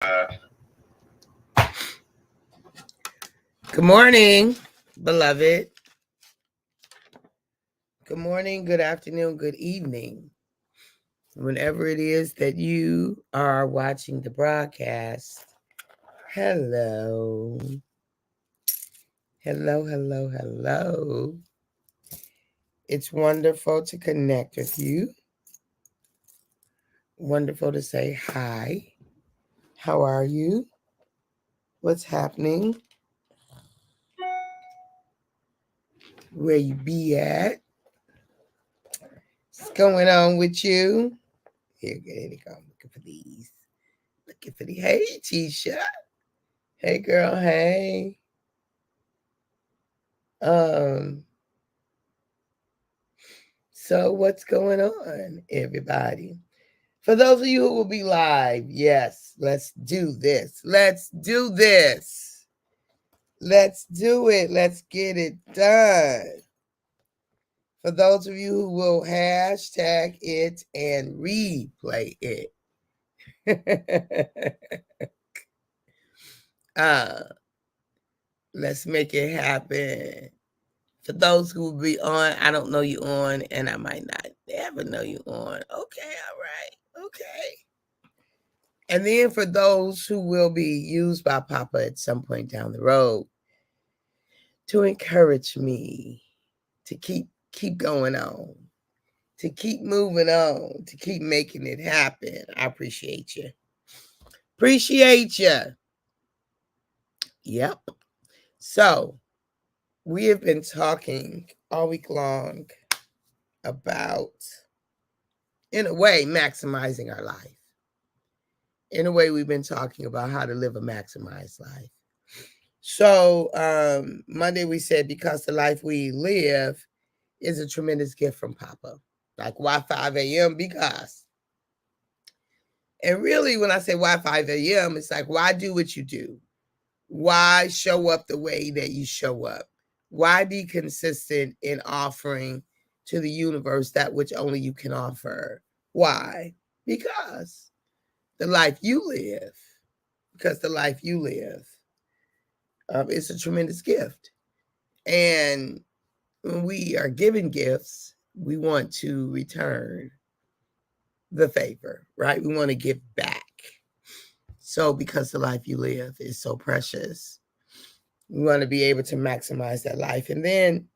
Good morning, beloved. Good morning, good afternoon, good evening. Whenever it is that you are watching the broadcast, hello. Hello, hello, hello. It's wonderful to connect with you. Wonderful to say hi. How are you? What's happening? Where you be at? What's going on with you? Here you go. I'm looking for these. Looking for the. Hey, Tisha. Hey, girl. Hey. So what's going on, everybody? For those of you who will be live, yes, let's do this. Let's do this. Let's do it. Let's get it done. For those of you who will hashtag it and replay it. Let's make it happen. For those who will be on, I don't know you on, and I might not ever know you on. Okay, all right. Okay. And then for those who will be used by Papa at some point down the road to encourage me to keep going on, to keep moving on, to keep making it happen. I appreciate you. Appreciate you. Yep. So we have been talking all week long about, in a way, maximizing our life. In a way, we've been talking about how to live a maximized life. So Monday we said, because the life we live is a tremendous gift from Papa. Like, why 5 a.m.? Because. And really, when I say why 5 a.m., it's like, why do what you do? Why show up the way that you show up? Why be consistent in offering to the universe that which only you can offer? Why? Because the life you live, it's a tremendous gift. And when we are given gifts, we want to return the favor, right? We want to give back. So because the life you live is so precious, we want to be able to maximize that life. And then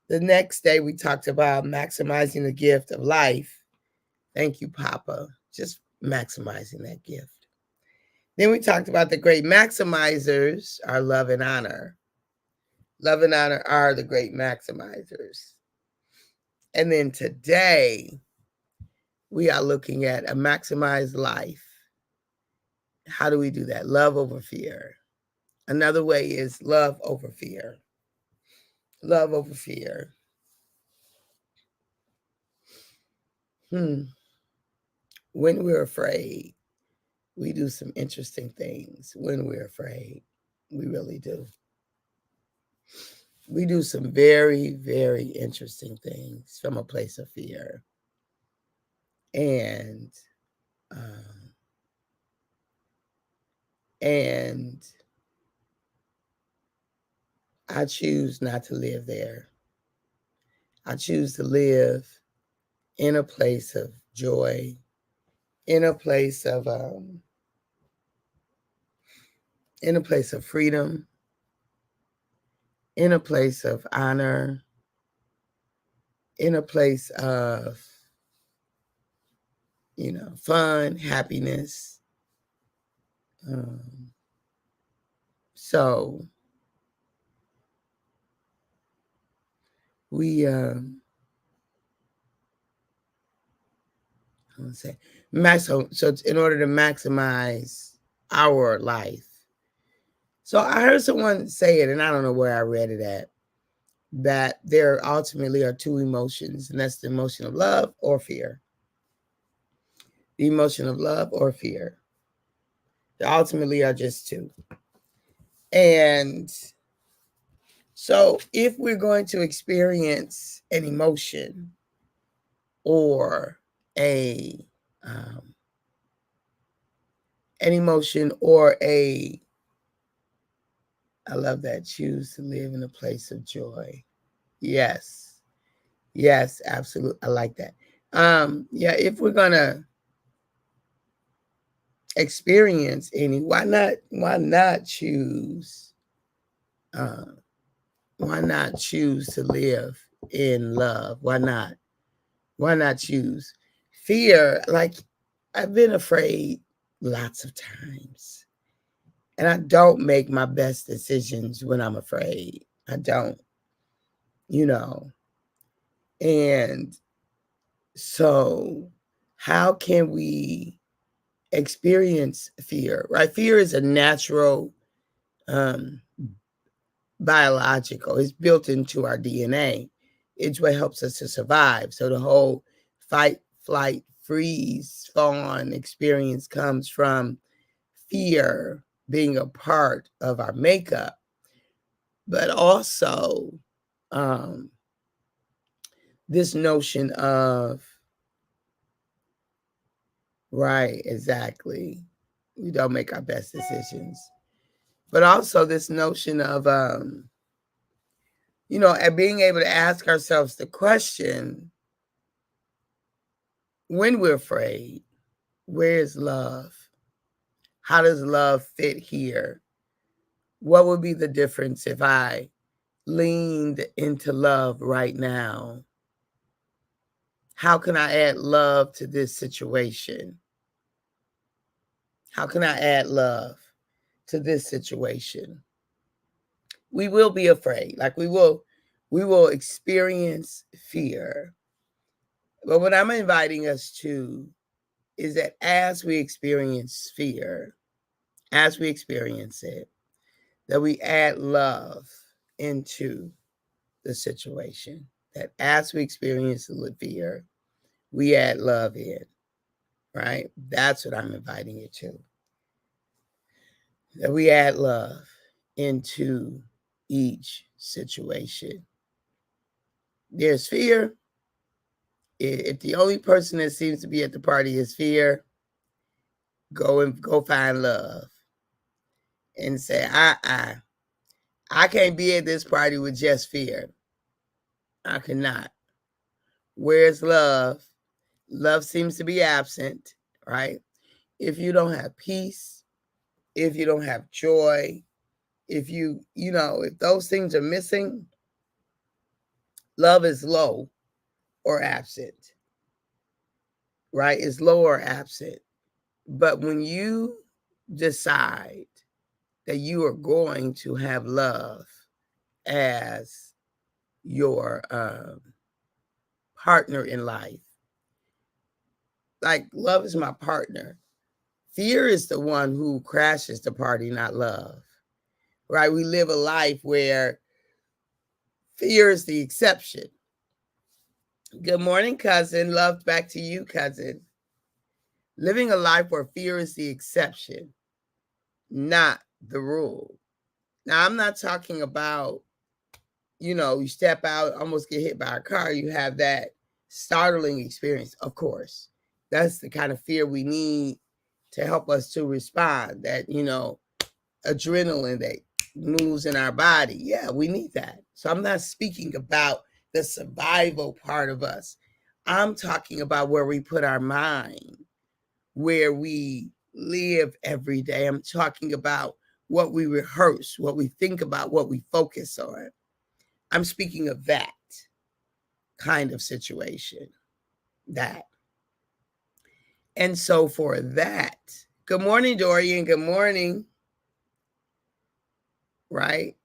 the next day we talked about maximizing the gift of life. Thank you, Papa. Just maximizing that gift. Then we talked about the great maximizers are love and honor. Love and honor are the great maximizers. And then today, we are looking at a maximized life. How do we do that? Love over fear. Another way is love over fear. Love over fear. When we're afraid, we do some interesting things. When we're afraid, we really do. We do some very, very interesting things from a place of fear. And I choose not to live there. I choose to live in a place of joy, in a place of freedom, in a place of honor, in a place of, fun, happiness. So we, so in order to maximize our life. So I heard someone say it, and I don't know where I read it at, that there ultimately are two emotions, and that's the emotion of love or fear. The emotion of love or fear. There ultimately are just two. And so if we're going to experience an emotion or a an emotion or I love that, choose to live in a place of joy. Yes. Yes, absolutely. I like that. Yeah, if we're gonna experience any, why not choose uh why not choose to live in love? Why not choose fear? Like, I've been afraid lots of times, and I don't make my best decisions when I'm afraid. I don't, you know. And so how can we experience fear? Right? Fear is a natural, um biological. It's built into our DNA. It's what helps us to survive. So the whole fight, flight, freeze, fawn experience comes from fear being a part of our makeup, but also um, this notion of, right, exactly, we don't make our best decisions, but also this notion of, and being able to ask ourselves the question, when we're afraid, where is love? How does love fit here? What would be the difference if I leaned into love right now? How can I add love to this situation? How can I add love to this situation? We will be afraid. Like, we will experience fear. But what I'm inviting us to is that as we experience fear, as we experience it, that we add love into the situation. That as we experience the fear, we add love in, right? That's what I'm inviting you to. That we add love into each situation. There's fear. If the only person that seems to be at the party is fear, go find love and say, I can't be at this party with just fear. I cannot. Where's love? Love seems to be absent, right? If you don't have peace, if you don't have joy, if those things are missing, love is low or absent, right? It's low or absent. But when you decide that you are going to have love as your partner in life, like, love is my partner. Fear is the one who crashes the party, not love, right? We live a life where fear is the exception. Good morning, cousin. Love back to you, cousin. Living a life where fear is the exception, not the rule. Now, I'm not talking about, you step out, almost get hit by a car, you have that startling experience. Of course, that's the kind of fear we need to help us to respond. That, adrenaline that moves in our body. Yeah, we need that. So I'm not speaking about the survival part of us. I'm talking about where we put our mind, where we live every day. I'm talking about what we rehearse, what we think about, what we focus on. I'm speaking of that kind of situation. That. And so for that, good morning, Dorian. Good morning. Right?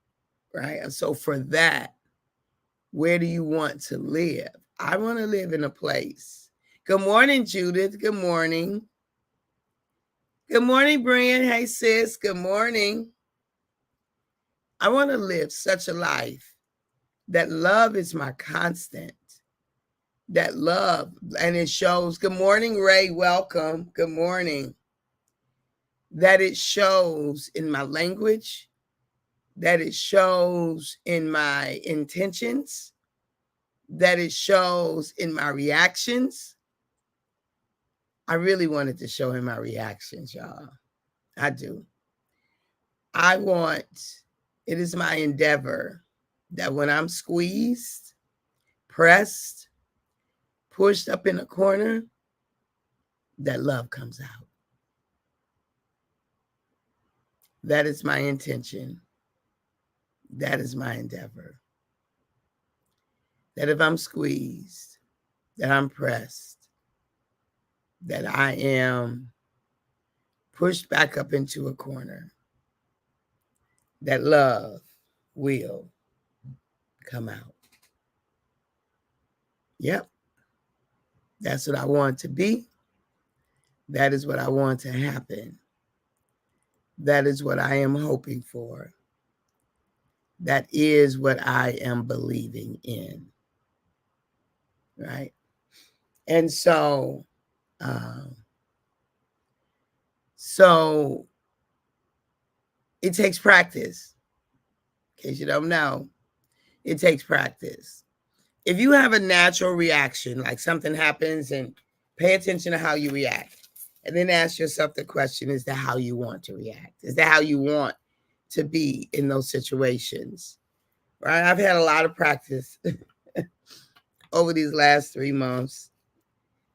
Right. And so for that, where do you want to live? I want to live in a place. Good morning, Judith. Good morning. Good morning, Brian. Hey, sis. Good morning. I want to live such a life that love is my constant. That love, and it shows. Good morning, Ray. Welcome. Good morning. That it shows in my language, that it shows in my intentions, that it shows in my reactions. I really wanted to show him my reactions, y'all. I do. It is my endeavor that when I'm squeezed, pressed, pushed up in a corner, that love comes out. That is my intention. That is my endeavor. That if I'm squeezed, that I'm pressed, that I am pushed back up into a corner, that love will come out. Yep. That's what I want to be. That is what I want to happen. That is what I am hoping for. That is what I am believing in. Right? And so it takes practice. In case you don't know, it takes practice. If you have a natural reaction, like something happens, and pay attention to how you react. And then ask yourself the question, is that how you want to react? Is that how you want to be in those situations? Right? I've had a lot of practice over these last 3 months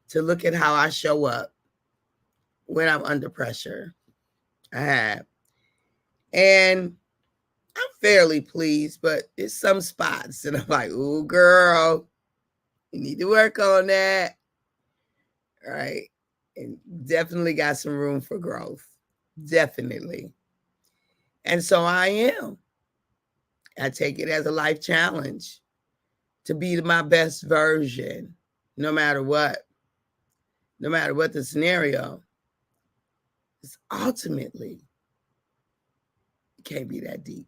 to look at how I show up when I'm under pressure. I have. And I'm fairly pleased, but there's some spots that I'm like, ooh, girl, you need to work on that. Right? And definitely got some room for growth. Definitely. And so I am. I take it as a life challenge to be my best version, no matter what the scenario. It's ultimately, it can't be that deep.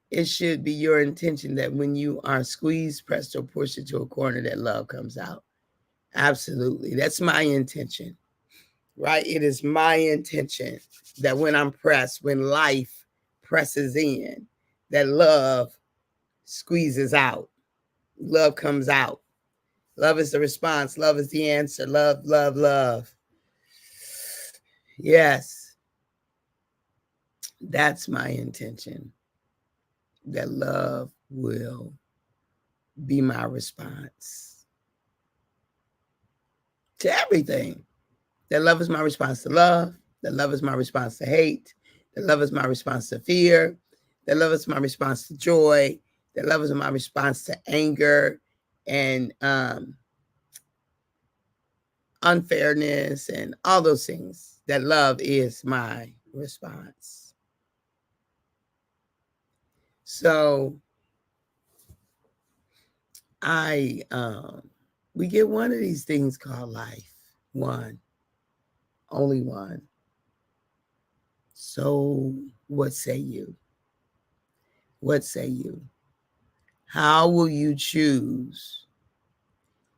It should be your intention that when you are squeezed, pressed, or pushed into a corner, that love comes out. Absolutely. That's my intention, right? It is my intention that when I'm pressed, when life presses in, that love squeezes out. Love comes out. Love is the response. Love is the answer. Love, love, love. Yes. That's my intention. That love will be my response to everything. That love is my response to love. That love is my response to hate. That love is my response to fear. That love is my response to joy. That love is my response to anger and unfairness and all those things. That love is my response. So we get one of these things called life. One. Only one. So what say you? What say you? How will you choose?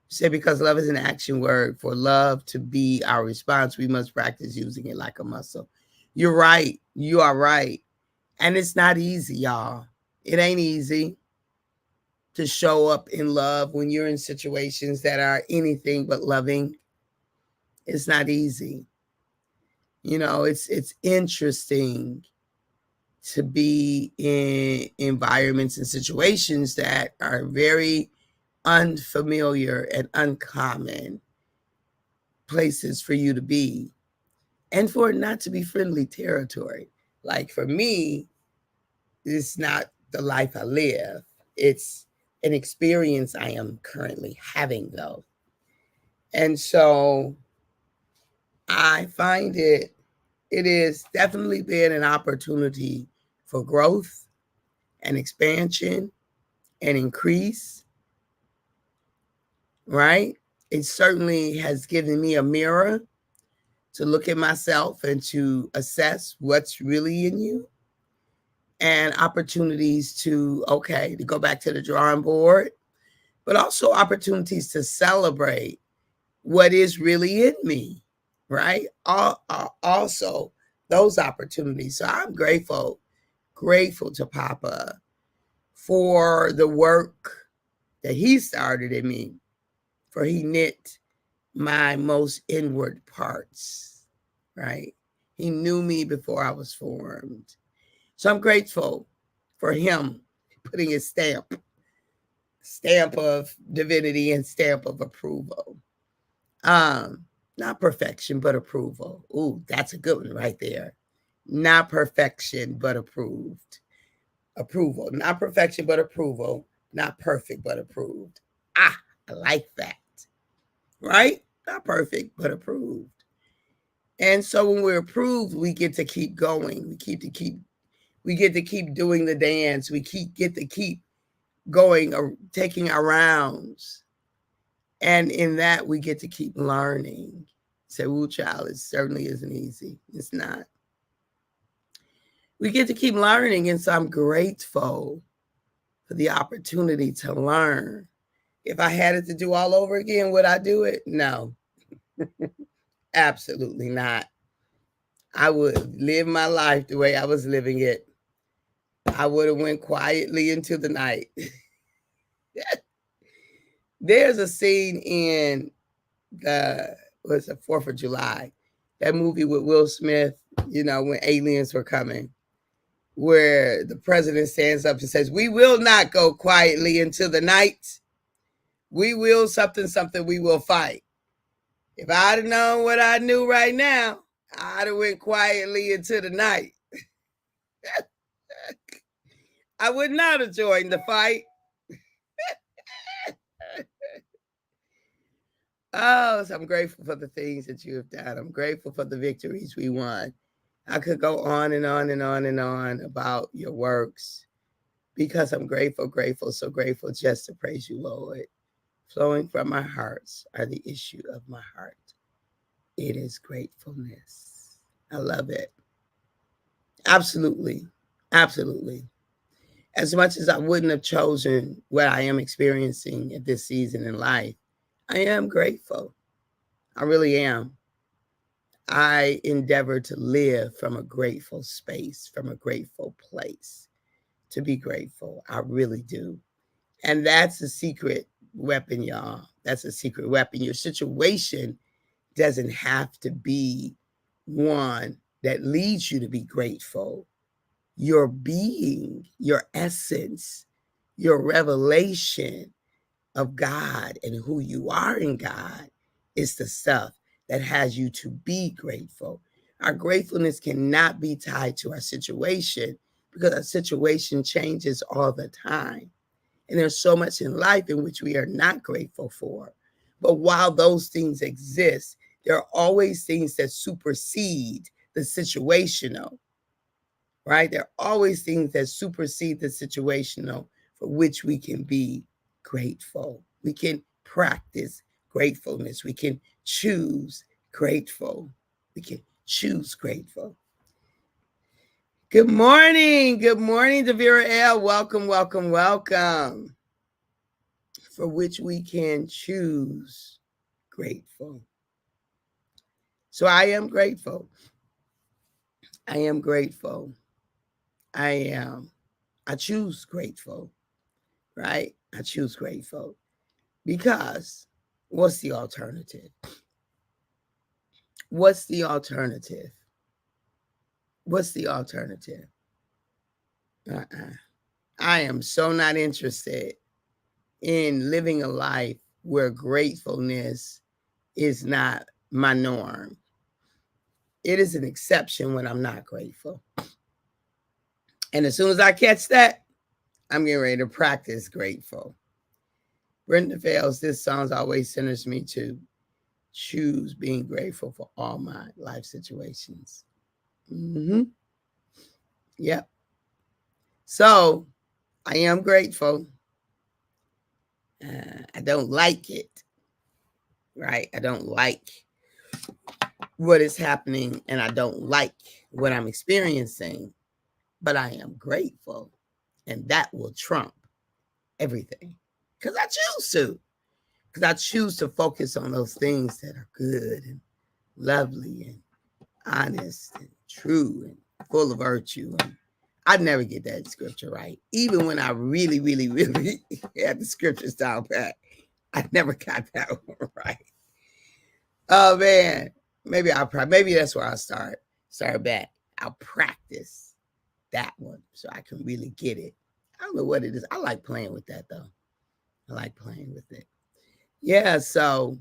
You say because love is an action word. For love to be our response, we must practice using it like a muscle. You're right. You are right. And it's not easy, y'all. It ain't easy to show up in love when you're in situations that are anything but loving. It's not easy. You know, it's interesting to be in environments and situations that are very unfamiliar and uncommon places for you to be, and for it not to be friendly territory. Like for me, it's not the life I live. It's an experience I am currently having, though. And so I find it is definitely been an opportunity for growth and expansion and increase, right? It certainly has given me a mirror to look at myself and to assess what's really in you, and opportunities to go back to the drawing board, but also opportunities to celebrate what is really in me, right? Also those opportunities. So I'm grateful to Papa for the work that he started in me, for he knit my most inward parts. right? He knew me before I was formed. So I'm grateful for him putting his stamp of divinity and stamp of approval. Not perfection, but approval. Ooh, that's a good one right there. Not perfection, but approved. Approval. Not perfection, but approval. Not perfect, but approved. I like that. Right? Not perfect, but approved. And so when we're approved, we get to keep going. We get to keep doing the dance. We get to keep going or taking our rounds. And in that, we get to keep learning. Say, "Ooh, child, it certainly isn't easy." It's not. We get to keep learning. And so I'm grateful for the opportunity to learn. If I had it to do all over again, would I do it? No, absolutely not. I would live my life the way I was living it. I would have went quietly into the night. There's a scene in the 4th of July, that movie with Will Smith, when aliens were coming, where the president stands up and says, "We will not go quietly into the night. We will something, we will fight." If I'd have known what I knew right now, I'd have went quietly into the night. I would not have joined the fight. Oh, so I'm grateful for the things that you have done. I'm grateful for the victories we won. I could go on and on and on and on about your works because I'm grateful, so grateful just to praise you, Lord. Flowing from my hearts are the issue of my heart. It is gratefulness. I love it. Absolutely. Absolutely. As much as I wouldn't have chosen what I am experiencing at this season in life, I am grateful. I really am. I endeavor to live from a grateful space, from a grateful place, to be grateful. I really do. And that's a secret weapon, y'all. That's a secret weapon. Your situation doesn't have to be one that leads you to be grateful. Your being, your essence, your revelation of God and who you are in God is the stuff that has you to be grateful. Our gratefulness cannot be tied to our situation because our situation changes all the time. And there's so much in life in which we are not grateful for. But while those things exist, there are always things that supersede the situational, right? There are always things that supersede the situational for which we can be grateful. We can practice gratefulness. We can choose grateful. We can choose grateful. Good morning. Good morning, Devira L. Welcome, welcome, welcome. For which we can choose grateful. So I am grateful. I am grateful. I am. I choose grateful, right? I choose grateful because what's the alternative? What's the alternative? What's the alternative? I am so not interested in living a life where gratefulness is not my norm. It is an exception when I'm not grateful. And as soon as I catch that, I'm getting ready to practice grateful. Brenda Vales, this song always centers me to choose being grateful for all my life situations. Yep. So I am grateful. I don't like it, right? I don't like what is happening and I don't like what I'm experiencing, but I am grateful and that will trump everything because I choose to. Because I choose to focus on those things that are good and lovely and honest and true and full of virtue. And I never get that scripture right. Even when I really, really, really had the scriptures down pat, I never got that one right. Oh, man. Maybe that's where I'll start back. I'll practice that one so I can really get it. I don't know what it is. I like playing with that though. I like playing with it. Yeah, so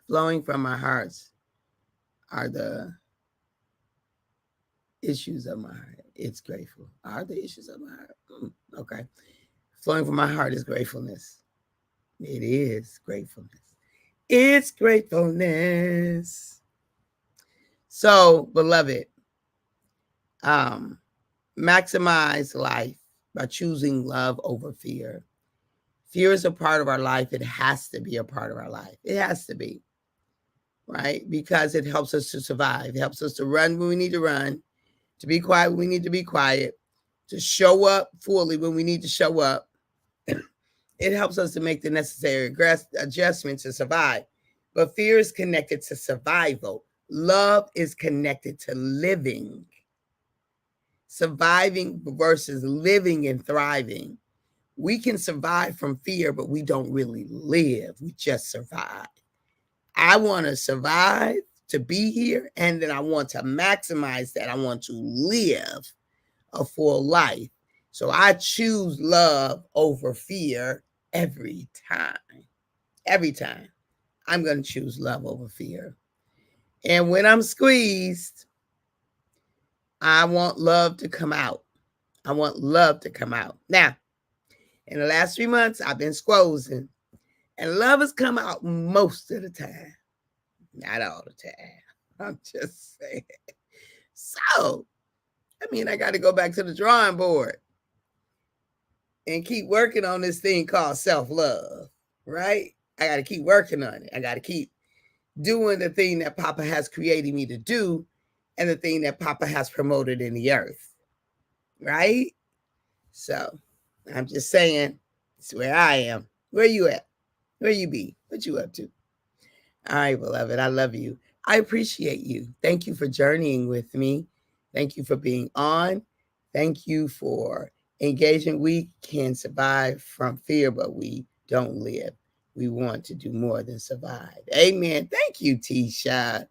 flowing from my hearts are the issues of my heart. It's grateful. Are the issues of my heart? Okay. Flowing from my heart is gratefulness. It is gratefulness. It's gratefulness. So, beloved, maximize life by choosing love over fear. Fear is a part of our life. It has to be a part of our life. It has to be, right? Because it helps us to survive. It helps us to run when we need to run, to be quiet when we need to be quiet, to show up fully when we need to show up. It helps us to make the necessary adjustments to survive. But fear is connected to survival. Love is connected to living. Surviving versus living and thriving. We can survive from fear, but we don't really live. We just survive. I want to survive to be here, and then I want to maximize that. I want to live a full life. So I choose love over fear every time. Every time. I'm going to choose love over fear. And when I'm squeezed, I want love to come out. I want love to come out. Now, in the last 3 months, I've been squozen, and love has come out most of the time. Not all the time. I'm just saying. So, I got to go back to the drawing board and keep working on this thing called self-love, right? I got to keep working on it. I got to keep doing the thing that Papa has created me to do and the thing that Papa has promoted in the earth, right? So, I'm just saying, it's where I am. Where you at? Where you be? What you up to? All right, beloved, I love you. I appreciate you. Thank you for journeying with me. Thank you for being on. Thank you for engaging. We can survive from fear, but we don't live. We want to do more than survive. Amen. Thank you, Tisha.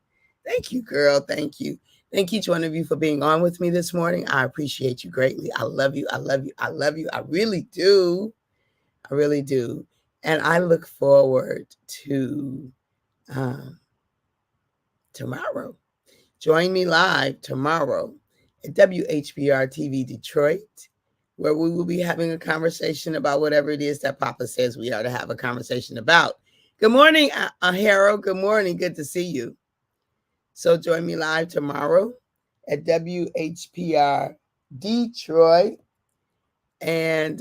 Thank you, girl. Thank you. Thank each one of you for being on with me this morning. I appreciate you greatly. I love you. I love you. I love you. I really do. I really do. And I look forward to tomorrow. Join me live tomorrow at WHBR TV Detroit, where we will be having a conversation about whatever it is that Papa says we are to have a conversation about. Good morning, Harold. Good morning. Good to see you. So join me live tomorrow at WHPR Detroit and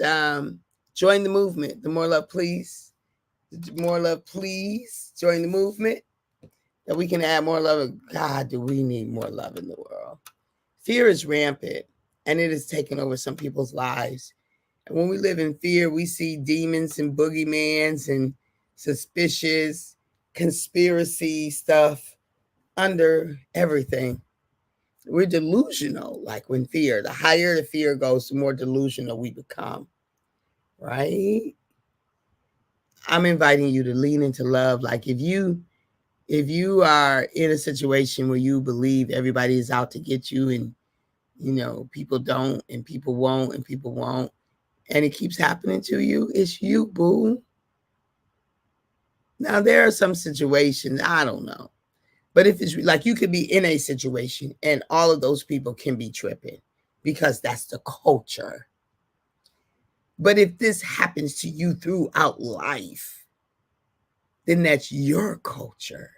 join the movement. The More Love, Please. More Love, Please. Join the movement. That we can add more love. God, do we need more love in the world? Fear is rampant, and it has taken over some people's lives. And when we live in fear, we see demons and boogeymans and suspicious conspiracy stuff under everything. We're delusional, like when fear, the higher the fear goes, the more delusional we become, right? I'm inviting you to lean into love. Like if you are in a situation where you believe everybody is out to get you and, people don't and people won't and people won't, and it keeps happening to you, it's you, boo. Now, there are some situations, I don't know. But if it's like you could be in a situation and all of those people can be tripping because that's the culture. But if this happens to you throughout life, then that's your culture.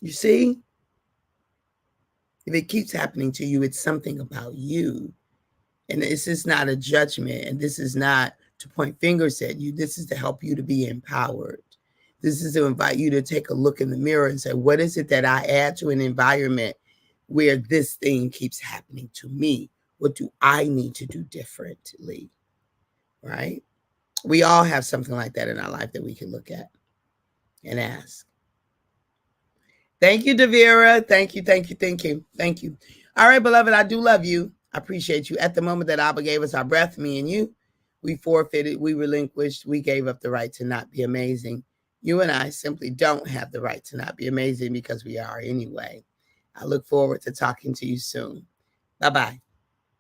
You see? If it keeps happening to you, it's something about you. And this is not a judgment. And this is not to point fingers at you. This is to help you to be empowered. This is to invite you to take a look in the mirror and say, what is it that I add to an environment where this thing keeps happening to me? What do I need to do differently? Right? We all have something like that in our life that we can look at and ask. Thank you, Davira. Thank you, thank you, thank you, thank you. All right, beloved, I do love you. I appreciate you. At the moment that Abba gave us our breath, me and you, we forfeited, we relinquished, we gave up the right to not be amazing. You and I simply don't have the right to not be amazing because we are anyway. I look forward to talking to you soon. Bye-bye.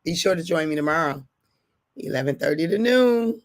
Be sure to join me tomorrow, 11:30 to noon.